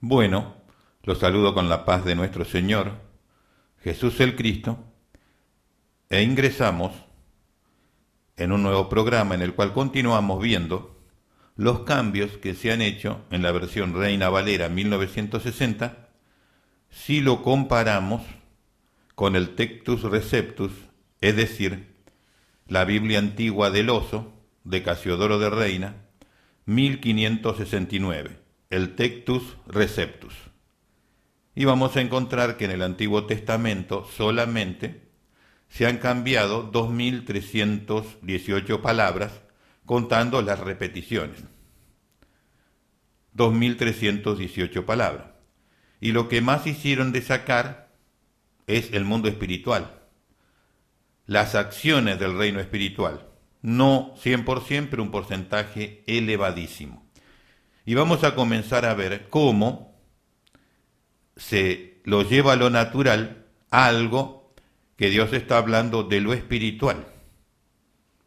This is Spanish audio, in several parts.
Bueno, los saludo con la paz de nuestro Señor, Jesús el Cristo, e ingresamos en un nuevo programa en el cual continuamos viendo los cambios que se han hecho en la versión Reina Valera 1960 si lo comparamos con el Textus Receptus, es decir, la Biblia antigua del Oso de Casiodoro de Reina 1569, el Textus Receptus. Y vamos a encontrar que en el Antiguo Testamento solamente se han cambiado 2318 palabras contando las repeticiones. 2318 palabras. Y lo que más hicieron de sacar es el mundo espiritual, las acciones del reino espiritual. No 100%, pero un porcentaje elevadísimo. Y vamos a comenzar a ver cómo se lo lleva a lo natural a algo que Dios está hablando de lo espiritual.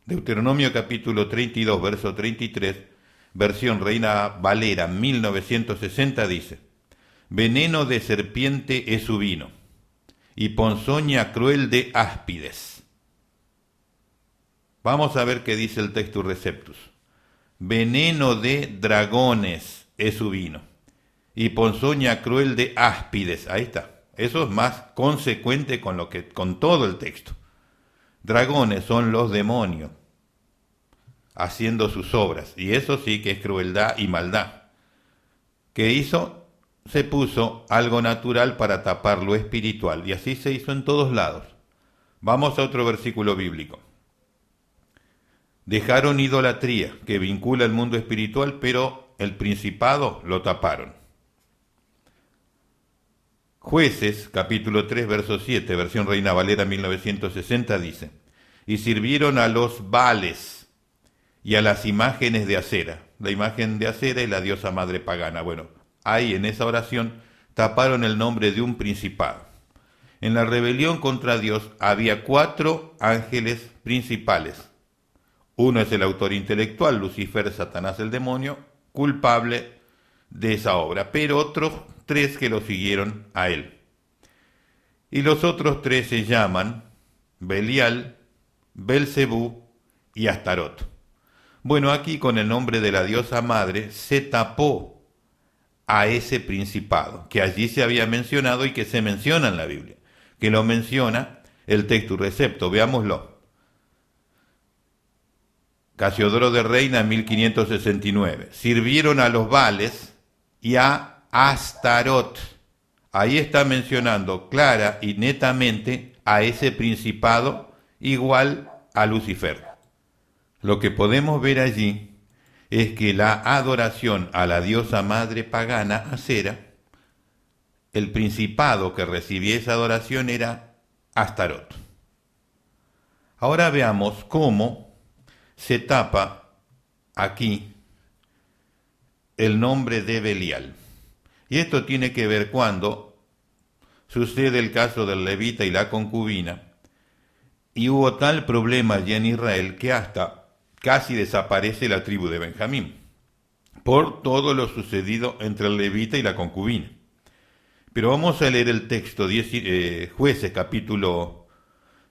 Deuteronomio capítulo 32, verso 33, versión Reina Valera 1960 dice: veneno de serpiente es su vino, y ponzoña cruel de áspides. Vamos a ver qué dice el Textus Receptus. Veneno de dragones es su vino, y ponzoña cruel de áspides. Ahí está. Eso es más consecuente con todo el texto. Dragones son los demonios haciendo sus obras, y eso sí que es crueldad y maldad. ¿Qué hizo? Se puso algo natural para tapar lo espiritual, y así se hizo en todos lados. Vamos a otro versículo bíblico. Dejaron idolatría que vincula el mundo espiritual, pero el principado lo taparon. Jueces, capítulo 3, verso 7, versión Reina Valera 1960 dice: y sirvieron a los Baales y a las imágenes de Acera. La imagen de Acera es la diosa madre pagana. Bueno, ahí en esa oración taparon el nombre de un principado. En la rebelión contra Dios había 4 ángeles principales. Uno es el autor intelectual, Lucifer, Satanás el demonio, culpable de esa obra, pero otros 3 que lo siguieron a él. Y los otros 3 se llaman Belial, Belcebú y Astarot. Bueno, aquí con el nombre de la diosa madre se tapó a ese principado, que allí se había mencionado y que se menciona en la Biblia, que lo menciona el Textus Receptus. Veámoslo. Casiodoro de Reina 1569. Sirvieron a los Baales y a Astarot. Ahí está mencionando clara y netamente a ese principado igual a Lucifer. Lo que podemos ver allí es que la adoración a la diosa madre pagana Acera, el principado que recibía esa adoración era Astarot. Ahora veamos cómo se tapa aquí el nombre de Belial. Y esto tiene que ver cuando sucede el caso del levita y la concubina, y hubo tal problema allí en Israel que hasta casi desaparece la tribu de Benjamín, por todo lo sucedido entre el levita y la concubina. Pero vamos a leer el texto, Jueces capítulo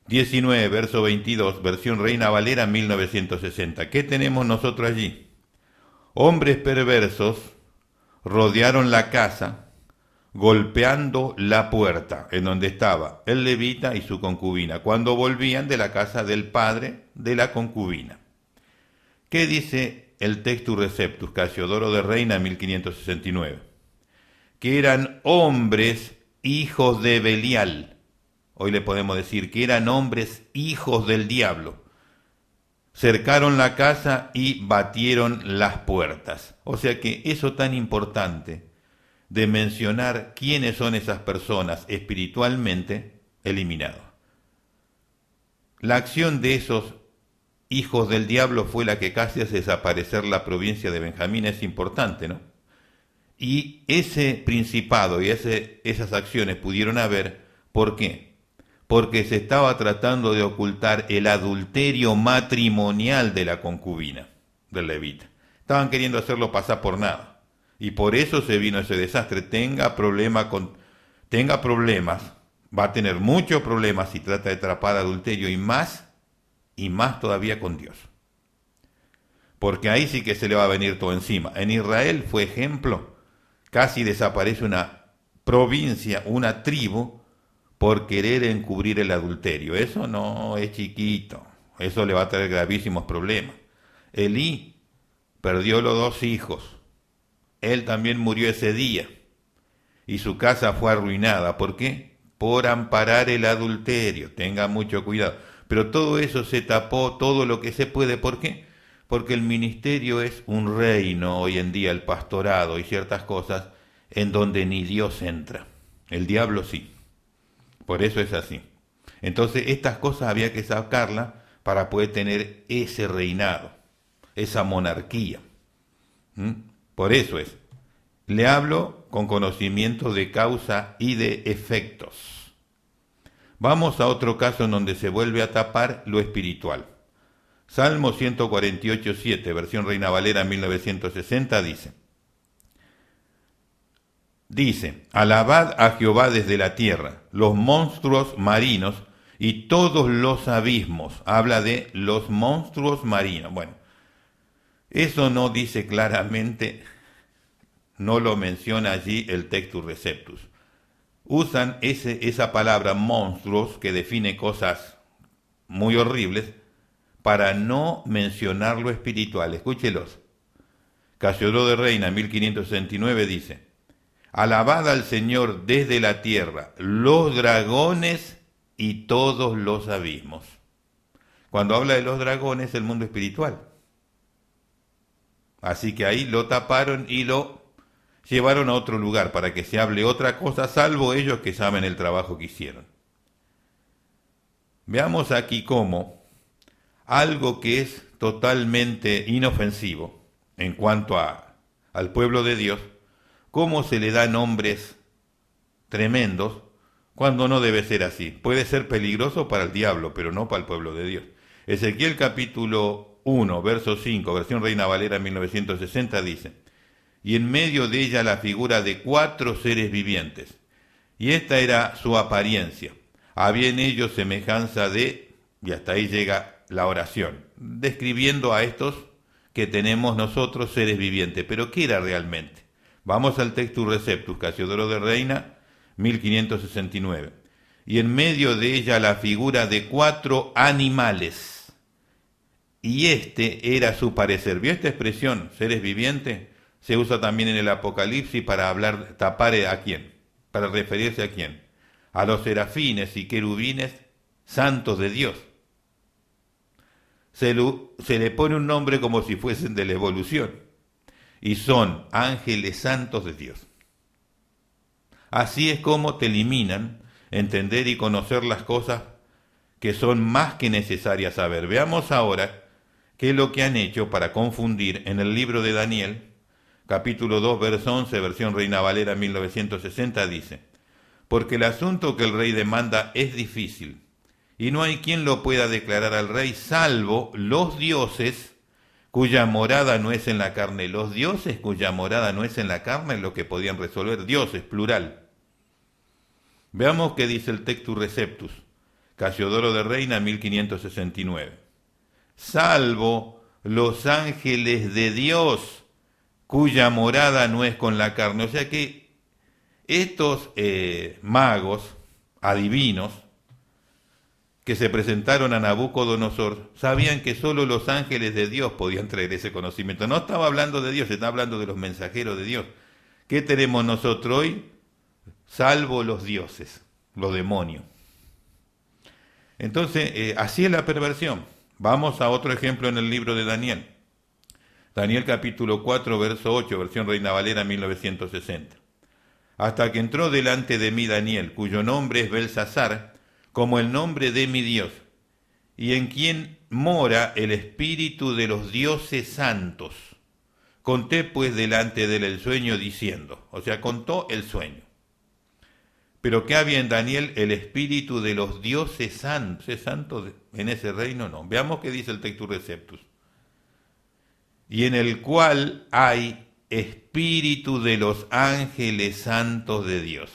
19, verso 22, versión Reina Valera 1960. ¿Qué tenemos nosotros allí? Hombres perversos rodearon la casa, golpeando la puerta en donde estaba el levita y su concubina, cuando volvían de la casa del padre de la concubina. ¿Qué dice el Textus Receptus, Casiodoro de Reina 1569? Que eran hombres hijos de Belial. Hoy le podemos decir que eran hombres hijos del diablo. Cercaron la casa y batieron las puertas. O sea que eso tan importante de mencionar quiénes son esas personas espiritualmente eliminados. La acción de esos hijos del diablo fue la que casi hace desaparecer la provincia de Benjamín. Es importante, ¿no? Y ese principado y esas acciones pudieron haber, ¿por qué? Porque se estaba tratando de ocultar el adulterio matrimonial de la concubina, del levita. Estaban queriendo hacerlo pasar por nada. Y por eso se vino ese desastre. Tenga problemas, va a tener muchos problemas si trata de atrapar adulterio y más todavía con Dios. Porque ahí sí que se le va a venir todo encima. En Israel fue ejemplo, casi desaparece una provincia, una tribu, por querer encubrir el adulterio. Eso no es chiquito, eso le va a traer gravísimos problemas. Elí perdió los 2 hijos, él también murió ese día, y su casa fue arruinada. ¿Por qué? Por amparar el adulterio. Tenga mucho cuidado. Pero todo eso se tapó, todo lo que se puede. ¿Por qué? Porque el ministerio es un reino hoy en día, el pastorado y ciertas cosas en donde ni Dios entra. El diablo sí. Por eso es así. Entonces estas cosas había que sacarlas para poder tener ese reinado, esa monarquía. Por eso es. Le hablo con conocimiento de causa y de efectos. Vamos a otro caso en donde se vuelve a tapar lo espiritual. Salmo 148:7, versión Reina Valera 1960, dice, alabad a Jehová desde la tierra, los monstruos marinos y todos los abismos. Habla de los monstruos marinos. Bueno, eso no dice claramente, no lo menciona allí el Textus Receptus. Usan esa palabra monstruos, que define cosas muy horribles, para no mencionar lo espiritual. Escúchelos. Casiodoro de Reina 1569 dice, alabad al Señor desde la tierra, los dragones y todos los abismos. Cuando habla de los dragones, el mundo espiritual. Así que ahí lo taparon y lo llevaron a otro lugar para que se hable otra cosa, salvo ellos que saben el trabajo que hicieron. Veamos aquí cómo algo que es totalmente inofensivo en cuanto al pueblo de Dios, cómo se le da nombres tremendos cuando no debe ser así. Puede ser peligroso para el diablo, pero no para el pueblo de Dios. Ezequiel capítulo 1, verso 5, versión Reina Valera 1960 dice, y en medio de ella la figura de 4 seres vivientes, y esta era su apariencia. Había en ellos semejanza de, y hasta ahí llega la oración, describiendo a estos que tenemos nosotros seres vivientes. Pero ¿qué era realmente? Vamos al Textus Receptus, Casiodoro de Reina, 1569. Y en medio de ella la figura de 4 animales. Y este era su parecer. ¿Vio esta expresión, seres vivientes? Se usa también en el Apocalipsis para hablar, tapar a quién, para referirse a quién. A los serafines y querubines santos de Dios. Se le pone un nombre como si fuesen de la evolución, y son ángeles santos de Dios. Así es como te eliminan entender y conocer las cosas que son más que necesarias saber. Veamos ahora qué es lo que han hecho para confundir en el libro de Daniel, capítulo 2, verso 11, versión Reina Valera 1960, dice, porque el asunto que el rey demanda es difícil, y no hay quien lo pueda declarar al rey, salvo los dioses cuya morada no es en la carne. Los dioses cuya morada no es en la carne es lo que podían resolver. Dioses, plural. Veamos qué dice el Textus Receptus, Casiodoro de Reina 1569. Salvo los ángeles de Dios cuya morada no es con la carne. O sea que estos magos, adivinos, que se presentaron a Nabucodonosor, sabían que solo los ángeles de Dios podían traer ese conocimiento. No estaba hablando de Dios, estaba hablando de los mensajeros de Dios. ¿Qué tenemos nosotros hoy? Salvo los dioses, los demonios. Entonces, así es la perversión. Vamos a otro ejemplo en el libro de Daniel. Daniel capítulo 4, verso 8, versión Reina Valera 1960. Hasta que entró delante de mí Daniel, cuyo nombre es Belsasar, como el nombre de mi Dios, y en quien mora el espíritu de los dioses santos. Conté pues delante de él el sueño diciendo, o sea, contó el sueño. Pero ¿qué había en Daniel? El espíritu de los dioses santos. ¿Es santo en ese reino? No. Veamos qué dice el Textus Receptus. Y en el cual hay espíritu de los ángeles santos de Dios.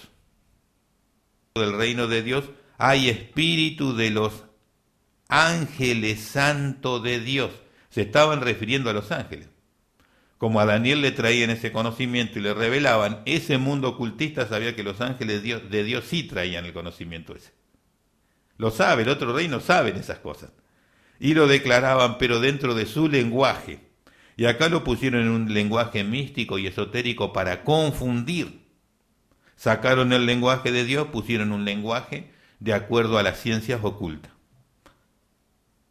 Del reino de Dios hay espíritu de los ángeles santos de Dios. Se estaban refiriendo a los ángeles. Como a Daniel le traían ese conocimiento y le revelaban, ese mundo ocultista sabía que los ángeles de Dios sí traían el conocimiento ese. Lo sabe, el otro reino saben esas cosas. Y lo declaraban, pero dentro de su lenguaje. Y acá lo pusieron en un lenguaje místico y esotérico para confundir. Sacaron el lenguaje de Dios, pusieron un lenguaje de acuerdo a las ciencias ocultas.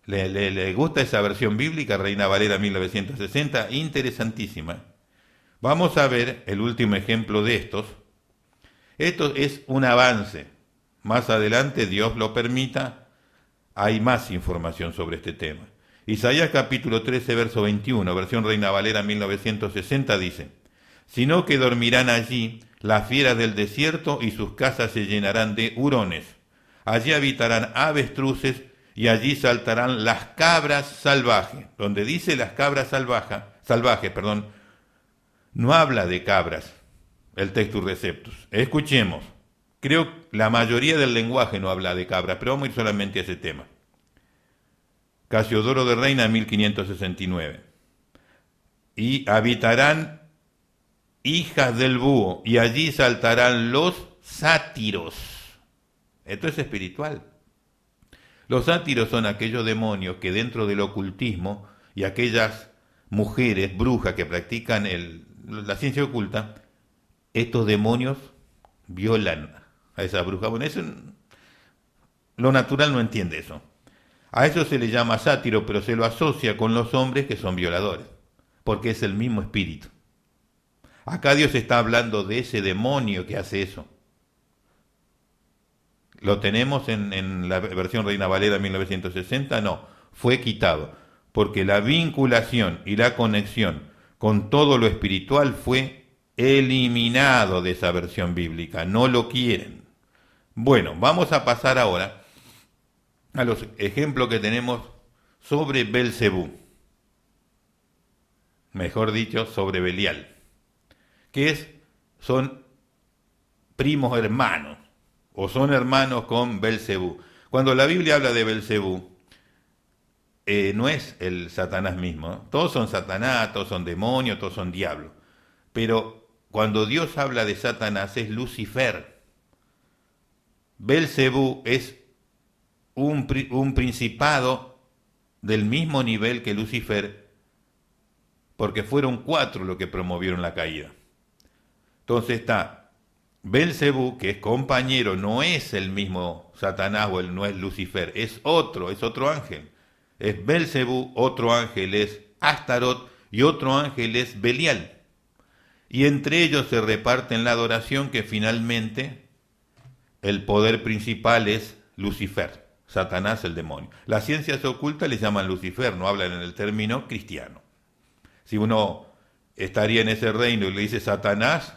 ¿Le gusta esa versión bíblica, Reina Valera 1960? Interesantísima. Vamos a ver el último ejemplo de estos. Esto es un avance. Más adelante, Dios lo permita, hay más información sobre este tema. Isaías capítulo 13, verso 21, versión Reina Valera 1960 dice: sino que dormirán allí las fieras del desierto y sus casas se llenarán de hurones. Allí habitarán avestruces y allí saltarán las cabras salvajes. Donde dice las cabras salvajes, no habla de cabras el Textus Receptus. Escuchemos. Creo que la mayoría del lenguaje no habla de cabras, pero vamos a ir solamente a ese tema. Casiodoro de Reina 1569. Y habitarán hijas del búho, y allí saltarán los sátiros. Esto es espiritual. Los sátiros son aquellos demonios que dentro del ocultismo y aquellas mujeres brujas que practican la ciencia oculta, estos demonios violan a esa bruja. Bueno, lo natural no entiende eso. A eso se le llama sátiro, pero se lo asocia con los hombres que son violadores, porque es el mismo espíritu. Acá Dios está hablando de ese demonio que hace eso. ¿Lo tenemos en la versión Reina Valera 1960? No, fue quitado, porque la vinculación y la conexión con todo lo espiritual fue eliminado de esa versión bíblica. No lo quieren. Bueno, vamos a pasar ahora a los ejemplos que tenemos sobre Belcebú. Mejor dicho, sobre Belial, que son primos hermanos, o son hermanos con Belcebú. Cuando la Biblia habla de Belcebú, no es el Satanás mismo, ¿no? Todos son Satanás, todos son demonios, todos son diablos. Pero cuando Dios habla de Satanás es Lucifer. Belcebú es un principado del mismo nivel que Lucifer, porque fueron 4 los que promovieron la caída. Entonces está Belcebú, que es compañero, no es el mismo Satanás o no es Lucifer, es otro ángel. Es Belcebú, otro ángel es Astarot y otro ángel es Belial. Y entre ellos se reparten la adoración, que finalmente el poder principal es Lucifer, Satanás el demonio. Las ciencias ocultas le llaman Lucifer, no hablan en el término cristiano. Si uno estaría en ese reino y le dice Satanás,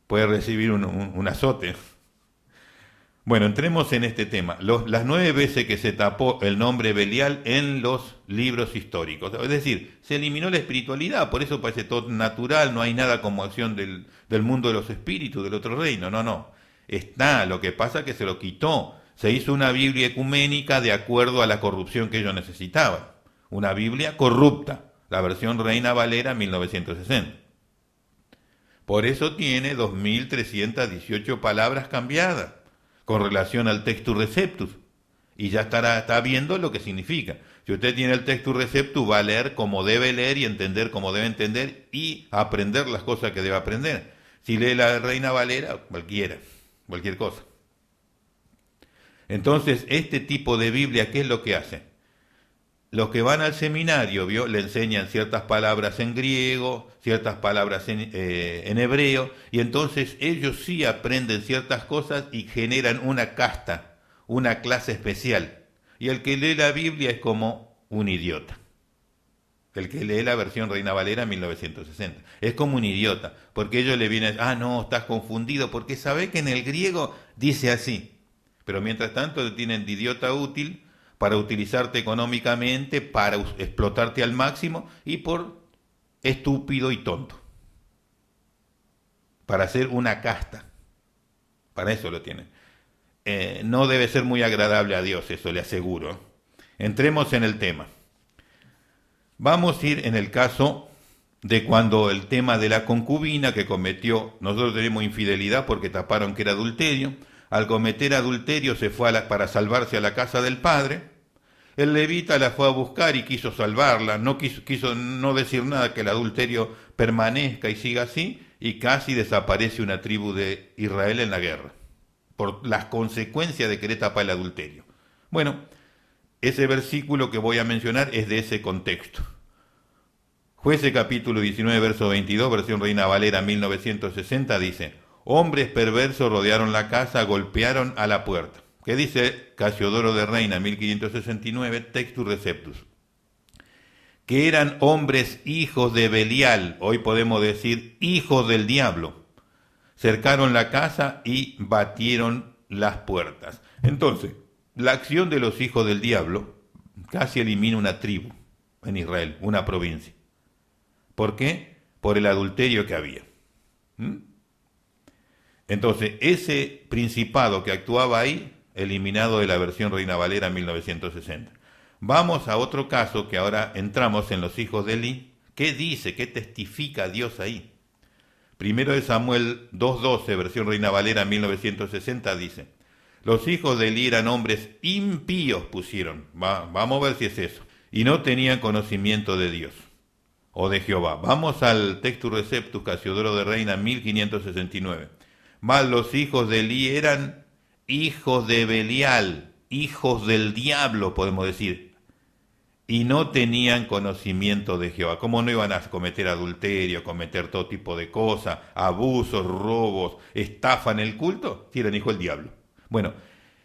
puede recibir un azote. Bueno, entremos en este tema. Las 9 veces que se tapó el nombre Belial en los libros históricos. Es decir, se eliminó la espiritualidad, por eso parece todo natural, no hay nada como acción del mundo de los espíritus, del otro reino. No. Está, lo que pasa es que se lo quitó. Se hizo una Biblia ecuménica de acuerdo a la corrupción que ellos necesitaban. Una Biblia corrupta, la versión Reina Valera 1960. Por eso tiene 2318 palabras cambiadas con relación al Textus Receptus. Y ya está viendo lo que significa. Si usted tiene el Textus Receptus, va a leer como debe leer y entender como debe entender y aprender las cosas que debe aprender. Si lee la Reina Valera, cualquier cosa. Entonces, este tipo de Biblia, ¿qué es lo que hace? Los que van al seminario, le enseñan ciertas palabras en griego, ciertas palabras en hebreo, y entonces ellos sí aprenden ciertas cosas y generan una casta, una clase especial. Y el que lee la Biblia es como un idiota. El que lee la versión Reina Valera 1960. Es como un idiota, porque ellos le vienen, no, estás confundido, porque sabe que en el griego dice así. Pero mientras tanto te tienen de idiota útil para utilizarte económicamente, para explotarte al máximo y por estúpido y tonto. Para hacer una casta. Para eso lo tienen. No debe ser muy agradable a Dios, eso le aseguro. Entremos en el tema. Vamos a ir en el caso de cuando el tema de la concubina que cometió, nosotros tenemos infidelidad porque taparon que era adulterio. Al cometer adulterio se fue para salvarse a la casa del padre. El levita la fue a buscar y quiso salvarla, no quiso no decir nada, que el adulterio permanezca y siga así, y casi desaparece una tribu de Israel en la guerra, por las consecuencias de querer tapar el adulterio. Bueno, ese versículo que voy a mencionar es de ese contexto. Jueces capítulo 19, verso 22, versión Reina Valera 1960, dice: hombres perversos rodearon la casa, golpearon a la puerta. ¿Qué dice Casiodoro de Reina 1569, Textus Receptus? Que eran hombres hijos de Belial, hoy podemos decir hijos del diablo. Cercaron la casa y batieron las puertas. Entonces, la acción de los hijos del diablo casi elimina una tribu en Israel, una provincia. ¿Por qué? Por el adulterio que había. Entonces, ese principado que actuaba ahí, eliminado de la versión Reina Valera 1960. Vamos a otro caso que ahora entramos en los hijos de Elí. ¿Qué dice? ¿Qué testifica Dios ahí? Primero de Samuel 2.12, versión Reina Valera 1960, dice: los hijos de Elí eran hombres impíos, pusieron. Vamos a ver si es eso. Y no tenían conocimiento de Dios o de Jehová. Vamos al Textus Receptus, Casiodoro de Reina 1569. Mas los hijos de Elí eran hijos de Belial, hijos del diablo, podemos decir, y no tenían conocimiento de Jehová. ¿Cómo no iban a cometer adulterio, cometer todo tipo de cosas, abusos, robos, estafa en el culto? Si eran hijos del diablo. Bueno,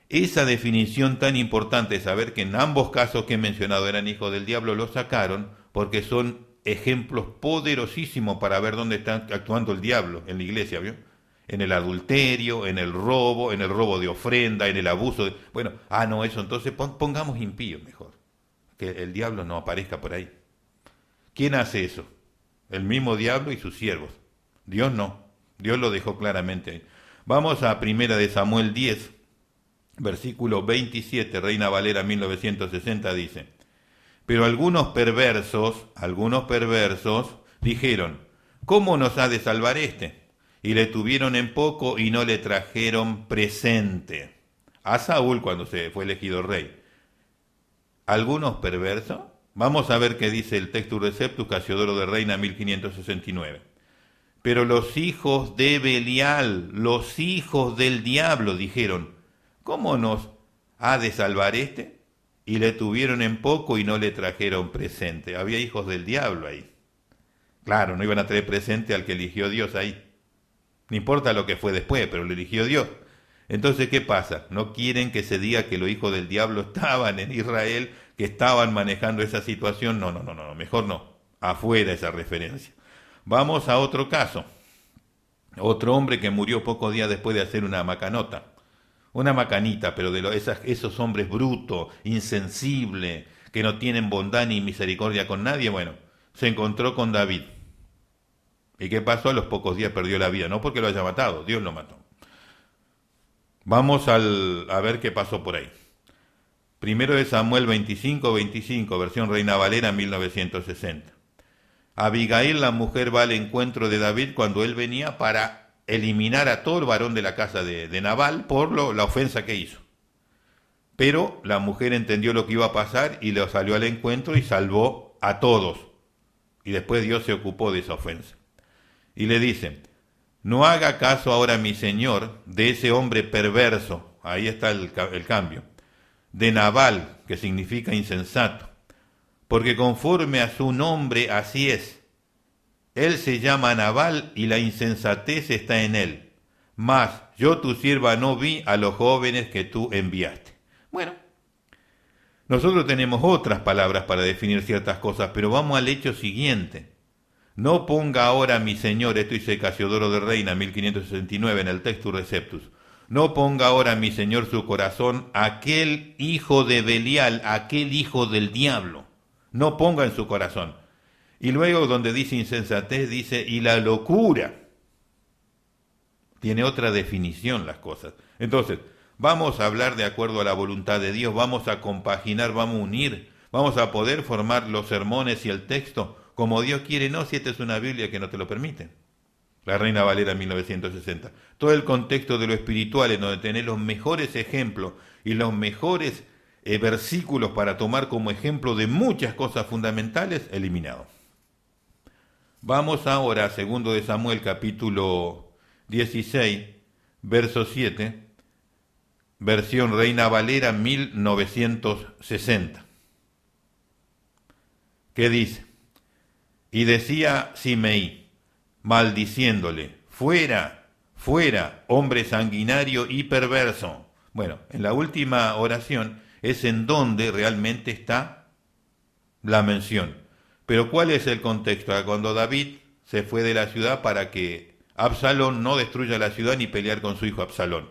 esa definición tan importante de saber que en ambos casos que he mencionado eran hijos del diablo, lo sacaron porque son ejemplos poderosísimos para ver dónde está actuando el diablo en la iglesia, ¿vio? En el adulterio, en el robo de ofrenda, en el abuso de... Bueno, no, eso entonces pongamos impío mejor, que el diablo no aparezca por ahí. ¿Quién hace eso? El mismo diablo y sus siervos. Dios no, Dios lo dejó claramente ahí. Vamos a Primera de Samuel 10, versículo 27, Reina Valera 1960, dice: pero algunos perversos dijeron: ¿cómo nos ha de salvar este? Y le tuvieron en poco y no le trajeron presente. A Saúl cuando se fue elegido rey. ¿Algunos perversos? Vamos a ver qué dice el Textus Receptus, Casiodoro de Reina 1569. Pero los hijos de Belial, los hijos del diablo, dijeron: ¿cómo nos ha de salvar este? Y le tuvieron en poco y no le trajeron presente. Había hijos del diablo ahí. Claro, no iban a traer presente al que eligió Dios ahí. No importa lo que fue después, pero lo eligió Dios. Entonces, ¿qué pasa? No quieren que se diga que los hijos del diablo estaban en Israel, que estaban manejando esa situación. No, mejor no. Afuera esa referencia. Vamos a otro caso. Otro hombre que murió pocos días después de hacer una macanota. Una macanita, pero de esos hombres brutos, insensibles, que no tienen bondad ni misericordia con nadie. Bueno, se encontró con David. ¿Y qué pasó? A los pocos días perdió la vida. No porque lo haya matado, Dios lo mató. Vamos a ver qué pasó por ahí. Primero de Samuel 25, versión Reina Valera 1960. Abigail, la mujer, va al encuentro de David cuando él venía para eliminar a todo el varón de la casa de Nabal por la ofensa que hizo. Pero la mujer entendió lo que iba a pasar y le salió al encuentro y salvó a todos. Y después Dios se ocupó de esa ofensa. Y le dice: no haga caso ahora mi señor de ese hombre perverso, ahí está el cambio, de Nabal, que significa insensato, porque conforme a su nombre así es. Él se llama Nabal y la insensatez está en él. Mas yo tu sierva no vi a los jóvenes que tú enviaste. Bueno, nosotros tenemos otras palabras para definir ciertas cosas, pero vamos al hecho siguiente. No ponga ahora mi señor, esto dice Casiodoro de Reina 1569 en el Textus Receptus, no ponga ahora mi señor su corazón aquel hijo de Belial, aquel hijo del diablo. No ponga en su corazón. Y luego donde dice insensatez, dice y la locura. Tiene otra definición las cosas. Entonces, vamos a hablar de acuerdo a la voluntad de Dios, vamos a compaginar, vamos a unir, vamos a poder formar los sermones y el texto como Dios quiere, no si esta es una Biblia que no te lo permite. La Reina Valera 1960. Todo el contexto de lo espiritual en donde tenés los mejores ejemplos y los mejores versículos para tomar como ejemplo de muchas cosas fundamentales, eliminado. Vamos ahora a 2 de Samuel capítulo 16, verso 7, versión Reina Valera 1960. ¿Qué dice? Y decía Simei, maldiciéndole, fuera, fuera, hombre sanguinario y perverso. Bueno, en la última oración es en donde realmente está la mención. Pero ¿cuál es el contexto? Cuando David se fue de la ciudad para que Absalón no destruya la ciudad ni pelear con su hijo Absalón.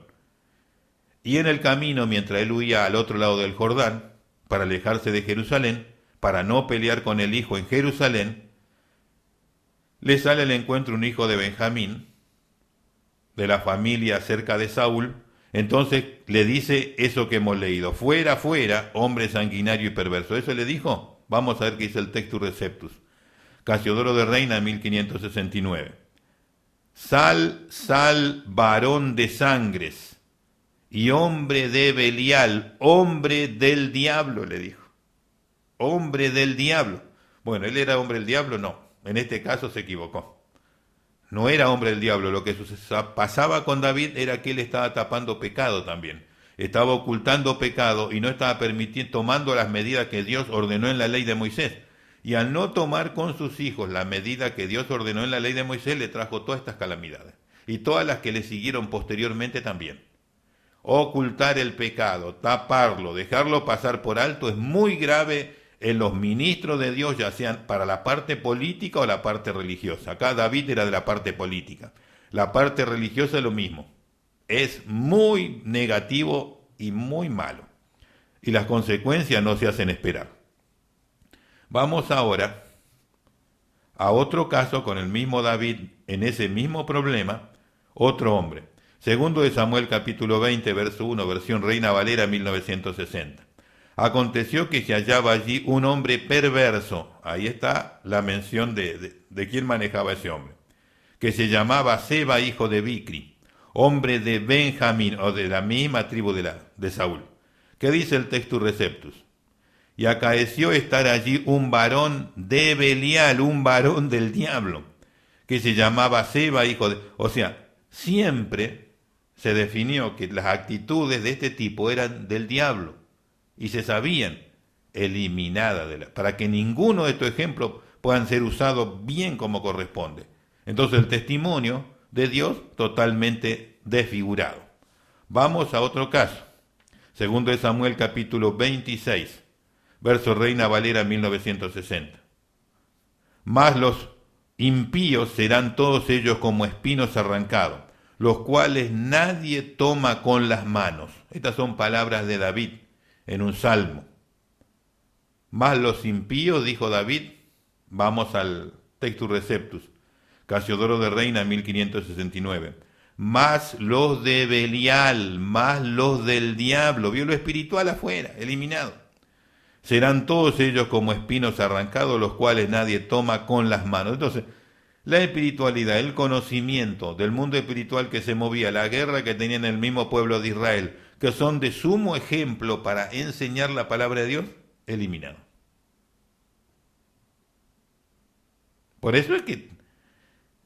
Y en el camino, mientras él huía al otro lado del Jordán, para alejarse de Jerusalén, para no pelear con el hijo en Jerusalén, le sale al encuentro un hijo de Benjamín, de la familia cerca de Saúl. Entonces le dice eso que hemos leído, fuera, fuera, hombre sanguinario y perverso. ¿Eso le dijo? Vamos a ver qué dice el Textus Receptus. Casiodoro de Reina, 1569. Sal, sal, varón de sangres, y hombre de Belial, hombre del diablo, le dijo. Hombre del diablo. Bueno, ¿él era hombre del diablo? No. En este caso se equivocó. No era hombre del diablo. Lo que pasaba con David era que él estaba tapando pecado también. Estaba ocultando pecado y no estaba tomando las medidas que Dios ordenó en la ley de Moisés. Y al no tomar con sus hijos la medida que Dios ordenó en la ley de Moisés, le trajo todas estas calamidades. Y todas las que le siguieron posteriormente también. Ocultar el pecado, taparlo, dejarlo pasar por alto es muy grave en los ministros de Dios, ya sean para la parte política o la parte religiosa. Acá David era de la parte política. La parte religiosa es lo mismo. Es muy negativo y muy malo. Y las consecuencias no se hacen esperar. Vamos ahora a otro caso con el mismo David en ese mismo problema, otro hombre. 2 de Samuel capítulo 20, verso 1, versión Reina Valera 1960. Aconteció que se hallaba allí un hombre perverso, ahí está la mención de quién manejaba ese hombre, que se llamaba Seba, hijo de Bicri, hombre de Benjamín, o de la misma tribu de Saúl. ¿Qué dice el Textus Receptus? Y acaeció estar allí un varón de Belial, un varón del diablo, que se llamaba Seba, hijo de... O sea, siempre se definió que las actitudes de este tipo eran del diablo. Y se sabían eliminadas para que ninguno de estos ejemplos puedan ser usados bien como corresponde. Entonces el testimonio de Dios totalmente desfigurado. Vamos a otro caso. 2 de Samuel capítulo 26, verso Reina Valera 1960. Mas los impíos serán todos ellos como espinos arrancados, los cuales nadie toma con las manos. Estas son palabras de David en un salmo. Más los impíos, dijo David, vamos al Textus Receptus, Casiodoro de Reina 1569, más los de Belial, más los del diablo, vio lo espiritual afuera, eliminado. Serán todos ellos como espinos arrancados, los cuales nadie toma con las manos. Entonces, la espiritualidad, el conocimiento del mundo espiritual que se movía, la guerra que tenían el mismo pueblo de Israel, que son de sumo ejemplo para enseñar la palabra de Dios, eliminado. Por eso es que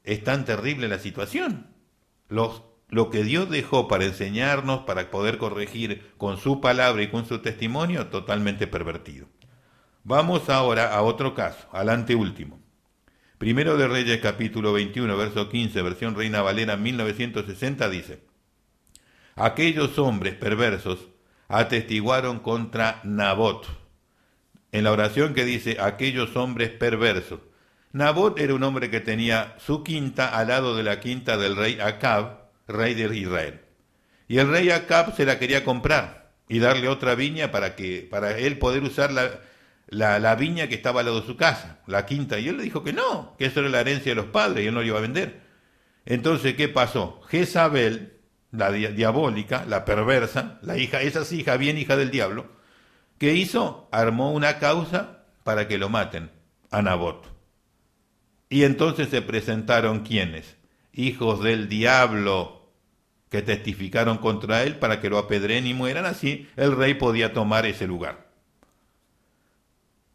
es tan terrible la situación. Lo que Dios dejó para enseñarnos, para poder corregir con su palabra y con su testimonio, totalmente pervertido. Vamos ahora a otro caso, al anteúltimo. Primero de Reyes capítulo 21, verso 15, versión Reina Valera 1960 dice: aquellos hombres perversos atestiguaron contra Nabot. En la oración que dice aquellos hombres perversos, Nabot era un hombre que tenía su quinta al lado de la quinta del rey Acab, rey de Israel. Y el rey Acab se la quería comprar y darle otra viña para él poder usarla la viña que estaba al lado de su casa, la quinta, y él le dijo que no, que eso era la herencia de los padres y él no lo iba a vender. Entonces, ¿qué pasó? Jezabel, la diabólica, la perversa, la hija, esa es hija, bien hija del diablo, ¿qué hizo? Armó una causa para que lo maten, a Nabot. Y entonces se presentaron ¿quiénes? Hijos del diablo, que testificaron contra él para que lo apedreen y mueran, así el rey podía tomar ese lugar.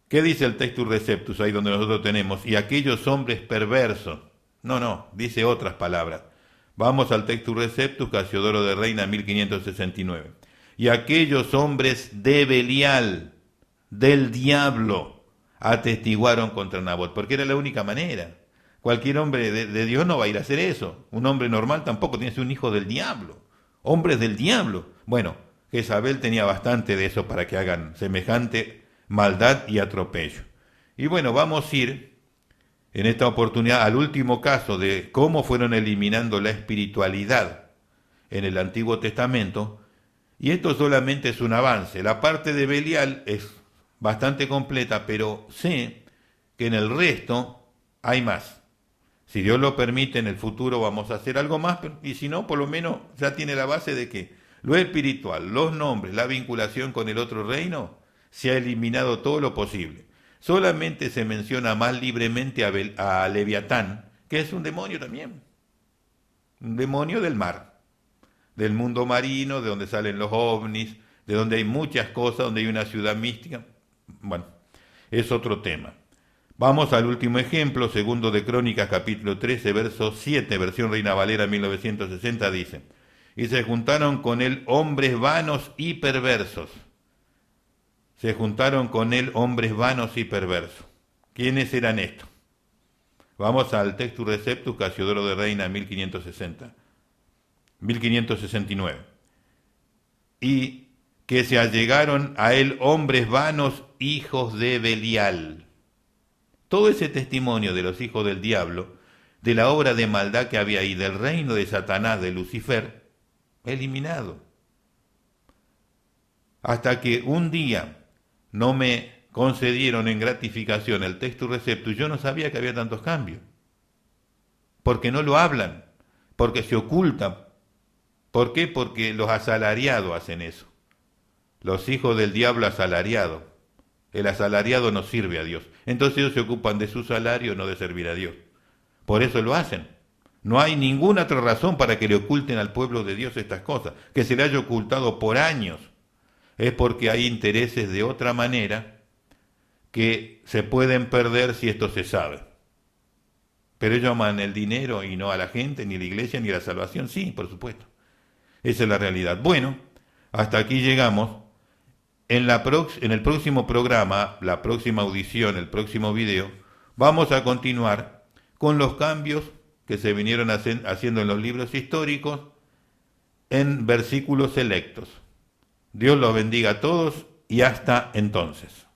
¿Qué dice el Textus Receptus ahí donde nosotros tenemos? Y aquellos hombres perversos. No, dice otras palabras. Vamos al Textus Receptus, Casiodoro de Reina, 1569. Y aquellos hombres de Belial, del diablo, atestiguaron contra Nabot, porque era la única manera. Cualquier hombre de Dios no va a ir a hacer eso. Un hombre normal tampoco, tiene que ser un hijo del diablo. Hombres del diablo. Bueno, Jezabel tenía bastante de eso para que hagan semejante maldad y atropello. Y bueno, vamos a ir en esta oportunidad al último caso de cómo fueron eliminando la espiritualidad en el Antiguo Testamento. Y esto solamente es un avance. La parte de Belial es bastante completa, pero sé que en el resto hay más. Si Dios lo permite, en el futuro vamos a hacer algo más, y si no, por lo menos ya tiene la base de que lo espiritual, los nombres, la vinculación con el otro reino, se ha eliminado todo lo posible. Solamente se menciona más libremente a Leviatán, que es un demonio también, un demonio del mar, del mundo marino, de donde salen los ovnis, de donde hay muchas cosas, donde hay una ciudad mística. Bueno, es otro tema. Vamos al último ejemplo, segundo de Crónicas, capítulo 13, verso 7, versión Reina Valera 1960, dice: y se juntaron con él hombres vanos y perversos. Se juntaron con él hombres vanos y perversos. ¿Quiénes eran estos? Vamos al Textus Receptus, Casiodoro de Reina 1569. Y que se allegaron a él hombres vanos, hijos de Belial. Todo ese testimonio de los hijos del diablo, de la obra de maldad que había ahí, del reino de Satanás, de Lucifer, eliminado. Hasta que un día no me concedieron en gratificación el Textus Receptus, yo no sabía que había tantos cambios. Porque no lo hablan, porque se ocultan. ¿Por qué? Porque los asalariados hacen eso. Los hijos del diablo asalariados. El asalariado no sirve a Dios. Entonces ellos se ocupan de su salario, no de servir a Dios. Por eso lo hacen. No hay ninguna otra razón para que le oculten al pueblo de Dios estas cosas. Que se le haya ocultado por años. Es porque hay intereses de otra manera que se pueden perder si esto se sabe. Pero ellos aman el dinero y no a la gente, ni a la iglesia, ni a la salvación. Sí, por supuesto. Esa es la realidad. Bueno, hasta aquí llegamos. En el próximo programa, la próxima audición, el próximo video, vamos a continuar con los cambios que se vinieron haciendo en los libros históricos en versículos selectos. Dios los bendiga a todos y hasta entonces.